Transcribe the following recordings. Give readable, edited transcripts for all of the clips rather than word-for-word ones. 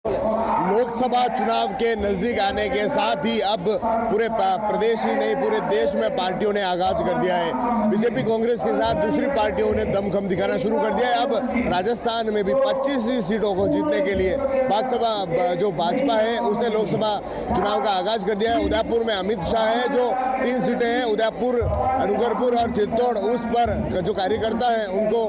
लोकसभा चुनाव के नजदीक आने के साथ ही अब पूरे प्रदेश ही नहीं पूरे देश में पार्टियों ने आगाज कर दिया है। बीजेपी कांग्रेस के साथ दूसरी पार्टियों ने दमखम दिखाना शुरू कर दिया है। अब राजस्थान में भी 25 सीटों को जीतने के लिए लोकसभा जो भाजपा है उसने लोकसभा चुनाव का आगाज कर दिया है। उदयपुर में अमित शाह है जो 3 सीटें हैं, उदयपुर, अनूपपुर और चित्तौड़, उस पर जो कार्यकर्ता हैं उनको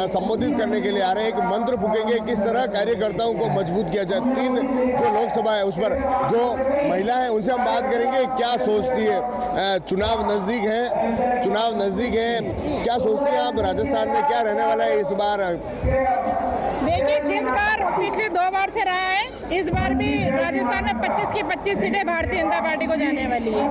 संबोधित करने के लिए आ रहे हैं। एक मंत्र फूकेंगे किस तरह कार्यकर्ताओं को मजबूत किया जाए। 3 जो लोकसभा है उस पर जो महिला है उनसे हम बात करेंगे क्या सोचती है। चुनाव नजदीक है, क्या सोचती हैं आप? राजस्थान में क्या रहने वाला है इस बार? देखिए, जिस बार पिछले 2 बार से रहा है, इस बार भी राजस्थान में 25 की 25 सीटें भारतीय जनता पार्टी को जाने वाली है।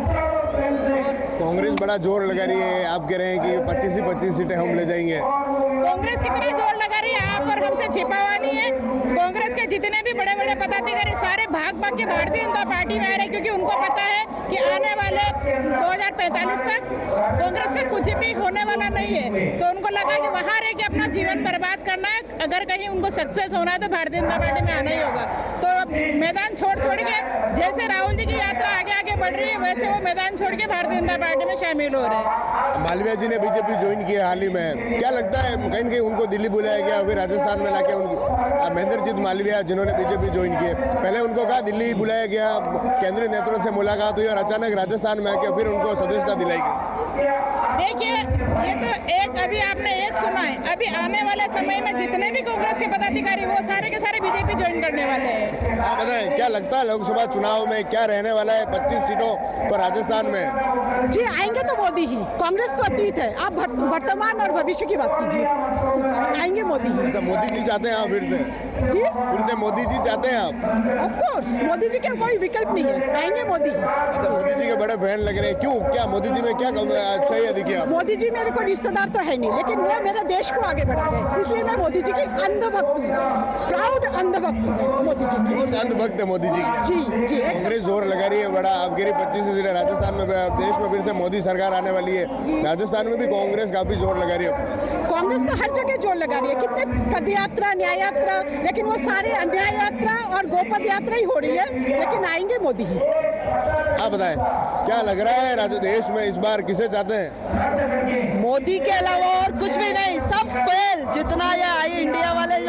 कांग्रेस बड़ा जोर लगा रही है, आप कह रहे हैं कि 25 ही 25 सीटें हम ले जाएंगे। कांग्रेस कितना जोर लगा रही है, आप और हमसे छिपा हुआ नहीं है। कांग्रेस के जितने भी बड़े बड़े पदाधिकारी सारे भाग के भारतीय जनता पार्टी में आ रहे हैं, क्योंकि उनको पता है कि आने वाले 2045 तक कांग्रेस का कुछ भी होने वाला नहीं है। तो उनको लगा कि वहां रह के अपना जीवन बर्बाद करना है, अगर कहीं उनको सक्सेस होना है तो भारतीय जनता पार्टी में आना ही होगा। तो मैदान छोड़ के जैसे राहुल जी की यात्रा आगे बढ़ रही है, वैसे वो मैदान छोड़ के भारतीय जनता पार्टी में शामिल हो रहे हैं। मालवीय जी ने बीजेपी ज्वाइन किया हाल ही में, क्या लगता है कहीं न कहीं उनको दिल्ली बुलाया गया, अभी राजस्थान में लाके महेंद्रजीत मालवीय जिन्होंने बीजेपी ज्वाइन किए, पहले उनको कहा दिल्ली बुलाया गया, केंद्रीय नेतृत्व से मुलाकात हुई और अचानक राजस्थान में आके फिर उनको सदस्यता दिलाई गई। देखिए, ये तो अभी आपने एक सुना है, अभी आने वाले समय में जितने भी कांग्रेस के पदाधिकारी वो सारे के सारे बीजेपी ज्वाइन करने वाले हैं। आप बताएं क्या लगता है लोकसभा चुनाव में क्या रहने वाला है 25 सीटों पर राजस्थान में? जी, आएंगे तो मोदी ही। कांग्रेस तो अतीत है, आप वर्तमान और भविष्य की बात कीजिए। आएंगे मोदी ही। अच्छा, मोदी जी चाहते हैं आप फिर से मोदी जी चाहते हैं आप? ऑफ कोर्स, मोदी जी के कोई विकल्प नहीं है, आएंगे मोदी ही। अच्छा, मोदी जी के बड़े फैन लग रहे हैं, क्यों? क्या मोदी जी में क्या चाहिए दिखी आप? मोदी जी मेरे को रिश्तेदार तो है नहीं, लेकिन वो मेरे देश को आगे बढ़ा रहे, इसलिए मैं मोदी जी की अंधभक्त हूँ, प्राउड अंधभक्त हूँ मोदी जी की। बहुत अंधभक्त है मोदी जी की। जी। कांग्रेस जोर लगा रही है बड़ा, अब गिरी 25 सीटें राजस्थान में, देश में फिर से मोदी सरकार आने वाली है। राजस्थान में भी कांग्रेस काफी जोर लगा रही है। कांग्रेस तो हर जगह जोर लगा रही है, कितने पद यात्रा, न्याय यात्रा, लेकिन वो सारे न्याय यात्रा और गोपद यात्रा ही हो रही है, लेकिन आएंगे मोदी ही। आप बताएं क्या लग रहा है राज्य देश में इस बार किसे चाहते हैं? मोदी के अलावा और कुछ भी नहीं, सब फेल। जितना ये आई इंडिया वाले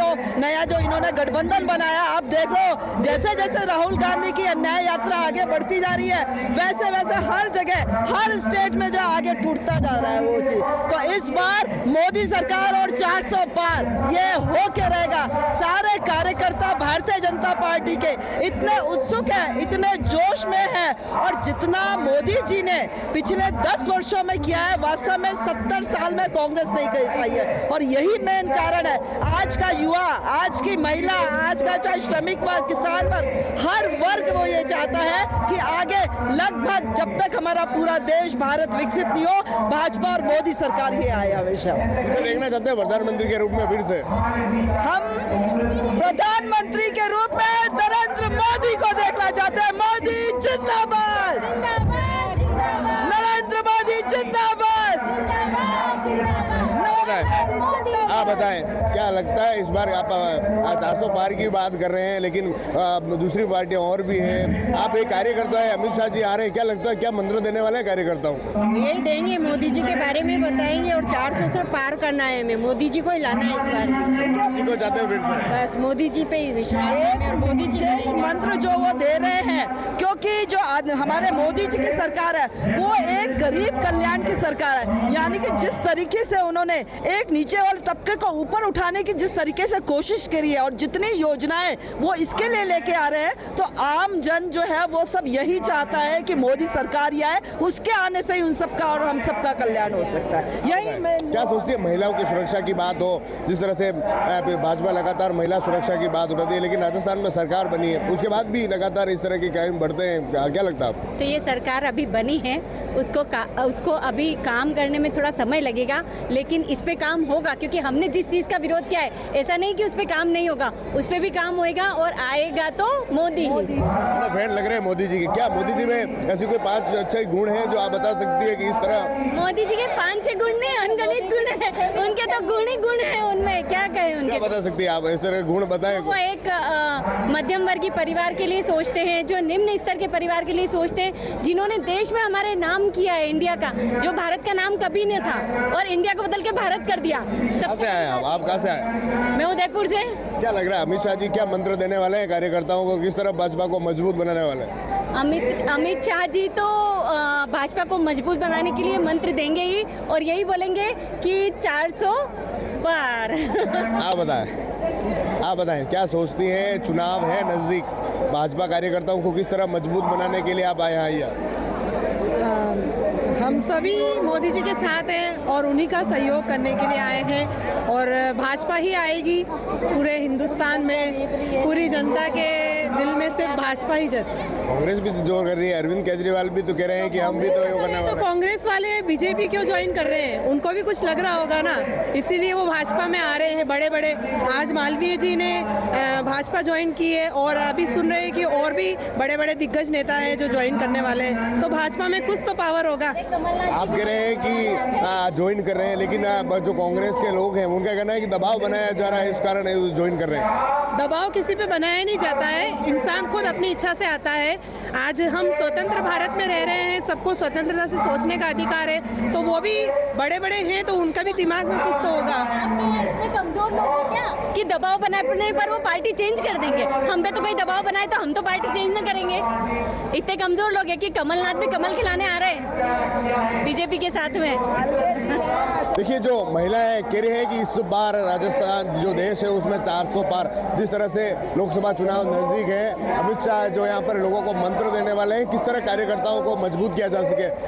जो इन्होंने गठबंधन बनाया, आप देख लो जैसे जैसे राहुल गांधी की अन्याय यात्रा आगे बढ़ती जा रही है, वैसे वैसे हर जगह हर स्टेट में जो आगे टूटता जा रहा है वो चीज। तो इस बार मोदी सरकार और 400 पार ये हो के रहेगा। सारे कार्यकर्ता भारतीय जनता पार्टी के इतने उत्सुक है, इतने जोश में है, और जितना मोदी जी ने पिछले 10 वर्षों में किया है, वास्तव में 70 साल में कांग्रेस नहीं कर पाई है। और यही मेन कारण है, आज का युवा, आज की महिला, आज का चाहे श्रमिक वर्ग, किसान वर्ग, हर वर्ग वो ये चाहता है कि आगे लगभग जब तक हमारा पूरा देश भारत विकसित नहीं हो, भाजपा और मोदी सरकार ही आए हमेशा। देखना चाहते हैं प्रधानमंत्री के रूप में फिर से? हम प्रधानमंत्री के रूप में नरेंद्र मोदी को देखना चाहते हैं। मोदी जिंदाबाद, नरेंद्र मोदी जिंदाबाद। आप बताएं क्या लगता है इस बार? आप 400 पार की बात कर रहे हैं, लेकिन दूसरी पार्टियां और भी हैं। आप एक कार्यकर्ता है, अमित शाह जी आ रहे हैं, क्या लगता है क्या मंत्र देने वाले हैं कार्यकर्ताओं? यही देंगे, मोदी जी के बारे में बताएंगे और 400 से पार करना है हमें, मोदी जी को ही लाना है इस बार। मोदी को चाहते हैं फिर से? बस मोदी जी पे ही विश्वास है और मोदी जी विशेष मंत्र जो वो दे रहे हैं, क्योंकि जो हमारे मोदी जी की सरकार है वो एक गरीब कल्याण की सरकार है। यानी कि जिस तरीके से उन्होंने एक नीचे वाले तबके को ऊपर उठाने की जिस तरीके से कोशिश करी है, और जितनी योजनाएं वो इसके लिए लेके आ रहे हैं, तो आम जन जो है वो सब यही चाहता है कि मोदी सरकार ही आए, उसके आने से ही उन सबका और हम सबका कल्याण हो सकता है। यही मैं क्या सोचती है? महिलाओं की सुरक्षा की बात हो, जिस तरह से भाजपा लगातार महिला सुरक्षा की बात उठाती है, लेकिन राजस्थान में सरकार बनी है, उसके बाद भी लगातार इस तरह के क्राइम बढ़ते हैं, क्या लगता है आपको? तो ये सरकार अभी बनी है उसको अभी काम करने में थोड़ा समय लगेगा, लेकिन इस पे काम होगा क्योंकि हमने जिस चीज़ का विरोध किया है ऐसा नहीं कि उस पे काम नहीं होगा, उस पे भी काम होएगा और आएगा तो मोदी ही। फैन लग रहे हैं मोदी जी के, क्या मोदी जी में ऐसी कोई 5 अच्छे गुण हैं जो आप बता सकती है कि इस तरह? मोदी जी के 5-6 गुण नहीं, अनगणित गुण है उनके, तो गुण ही गुण है उनमें, क्या कहें उनके। क्या बता सकती है आप, इस तरह के गुण बताएं? वो एक मध्यम वर्गीय परिवार के लिए सोचते हैं, जो निम्न स्तर के परिवार के लिए सोचते हैं, जिन्होंने देश में हमारे नाम किया है इंडिया का, जो भारत का नाम कभी नहीं था और इंडिया को बदल के भारत कर दिया। कहाँ से आए आप कहाँ से आए? मैं उदयपुर से। क्या लग रहा है अमित शाह जी क्या मंत्र देने वाले हैं कार्यकर्ताओं को, किस तरह भाजपा को मजबूत बनाने वाले हैं? अमित शाह जी तो भाजपा को मजबूत बनाने के लिए मंत्र देंगे ही और यही बोलेंगे कि 400 पार। आप बताएं क्या सोचती हैं, चुनाव है नज़दीक, भाजपा कार्यकर्ताओं को किस तरह मजबूत बनाने के लिए आप आए हैं यहाँ? हम सभी मोदी जी के साथ हैं और उन्हीं का सहयोग करने के लिए आए हैं और भाजपा ही आएगी। पूरे हिंदुस्तान में पूरी जनता के दिल में सिर्फ भाजपा ही कांग्रेस भी जोर कर रही है, अरविंद केजरीवाल भी तो कह रहे हैं कि हम भी तो ये करने वाले तो हैं। कांग्रेस वाले बीजेपी क्यों ज्वाइन कर रहे हैं? उनको भी कुछ लग रहा होगा ना, इसीलिए वो भाजपा में आ रहे हैं। बड़े बड़े आज मालवीय जी ने भाजपा ज्वाइन की है और अभी सुन रहे हैं कि और भी बड़े बड़े दिग्गज नेता हैं जो ज्वाइन करने वाले हैं, तो भाजपा में कुछ तो पावर होगा। आप कह रहे हैं कि ज्वाइन कर रहे हैं, लेकिन जो कांग्रेस के लोग हैं उनका कहना है कि दबाव बनाया जा रहा है, इस कारण ज्वाइन कर रहे हैं। दबाव किसी पे बनाया नहीं जाता है, इंसान खुद अपनी इच्छा से आता है। आज हम स्वतंत्र भारत में रह रहे हैं, सबको स्वतंत्रता से सोचने का अधिकार है, तो वो भी बड़े बड़े हैं तो उनका भी दिमाग में कुछ तो होगा। इतने कमजोर लोग हैं क्या कि दबाव बनाने पर वो पार्टी चेंज कर देंगे? हम पे तो कोई दबाव बनाए तो हम तो पार्टी चेंज न करेंगे। इतने कमजोर लोग हैं कि कमलनाथ भी कमल खिलाने आ रहे हैं बीजेपी के साथ में। देखिए जो महिलाएं कह रही है कि इस बार राजस्थान जो देश है उसमें 400 पार, जिस तरह से लोकसभा चुनाव नजदीक है, अमित शाह जो यहाँ पर लोगों को मंत्र देने वाले हैं, किस तरह कार्यकर्ताओं को मजबूत किया जा सके।